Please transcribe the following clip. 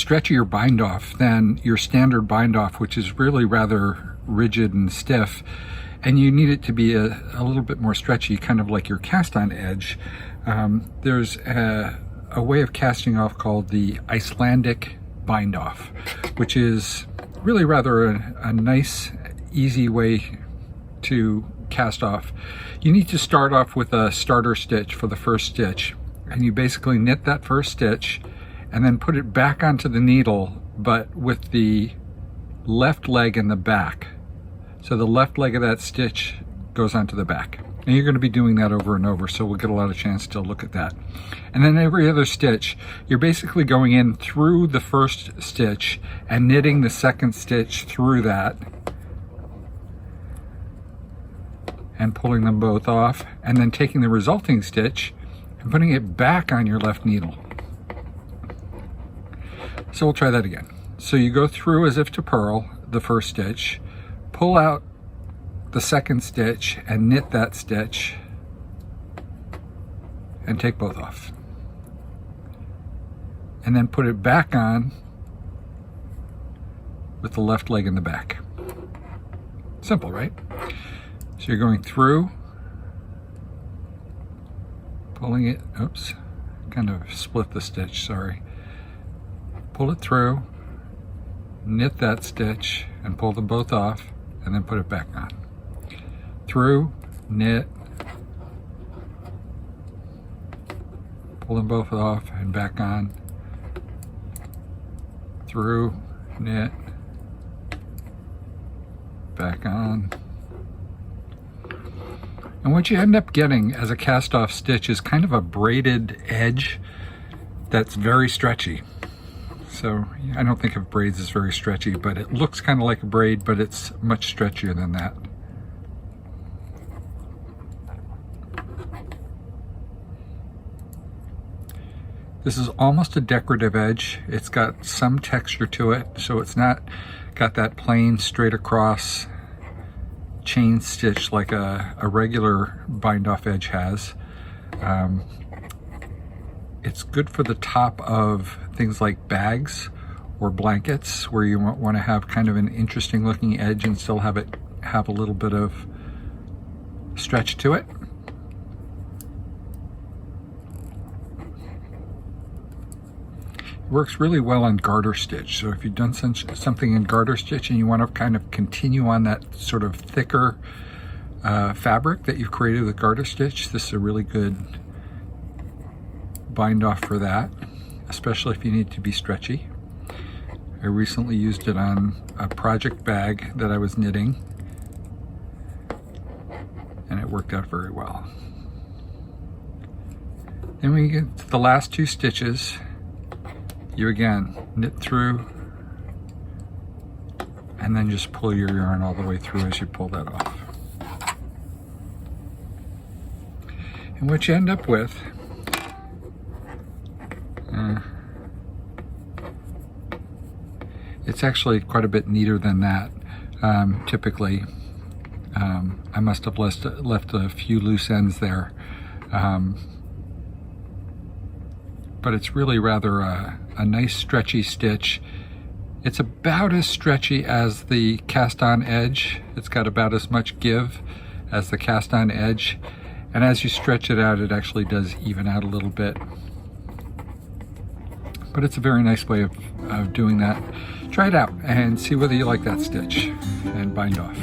stretchier bind-off than your standard bind-off, which is really rather rigid and stiff, and you need it to be a little bit more stretchy, kind of like your cast-on edge. There's a way of casting off called the Icelandic Bind-Off, which is really rather a nice, easy way to cast off. You need to start off with a starter stitch for the first stitch, and you basically knit that first stitch and then put it back onto the needle, but with the left leg in the back. So the left leg of that stitch goes onto the back. And you're going to be doing that over and over, so we'll get a lot of chance to look at that. And then every other stitch, you're basically going in through the first stitch and knitting the second stitch through that and pulling them both off, and then taking the resulting stitch and putting it back on your left needle. So we'll try that again. So you go through as if to purl the first stitch, pull out the second stitch and knit that stitch and take both off, and then put it back on with the left leg in the back. Simple, right? So you're going through, pulling it, oops, kind of split the stitch, sorry. Pull it through, knit that stitch and pull them both off, and then put it back on. Through, knit, pull them both off and back on. Through, knit, back on. And what you end up getting as a cast off stitch is kind of a braided edge that's very stretchy. So I don't think of braids as very stretchy, but it looks kind of like a braid, but it's much stretchier than that. This is almost a decorative edge. It's got some texture to it, so it's not got that plain straight across chain stitch like a regular bind-off edge has. It's good for the top of things like bags or blankets, where you want to have kind of an interesting looking edge and still have it have a little bit of stretch to it. It works really well on garter stitch. So if you've done something in garter stitch and you want to kind of continue on that sort of thicker fabric that you've created with garter stitch, this is a really good bind off for that, especially if you need to be stretchy. I recently used it on a project bag that I was knitting, and it worked out very well. Then when you get to the last two stitches, you again knit through and then just pull your yarn all the way through as you pull that off. And what you end up with, it's actually quite a bit neater than that. Typically, I must have left a few loose ends there. But it's really rather a nice stretchy stitch. It's about as stretchy as the cast-on edge. It's got about as much give as the cast-on edge. And as you stretch it out, it actually does even out a little bit. But it's a very nice way of doing that. Try it out and see whether you like that stitch and bind off.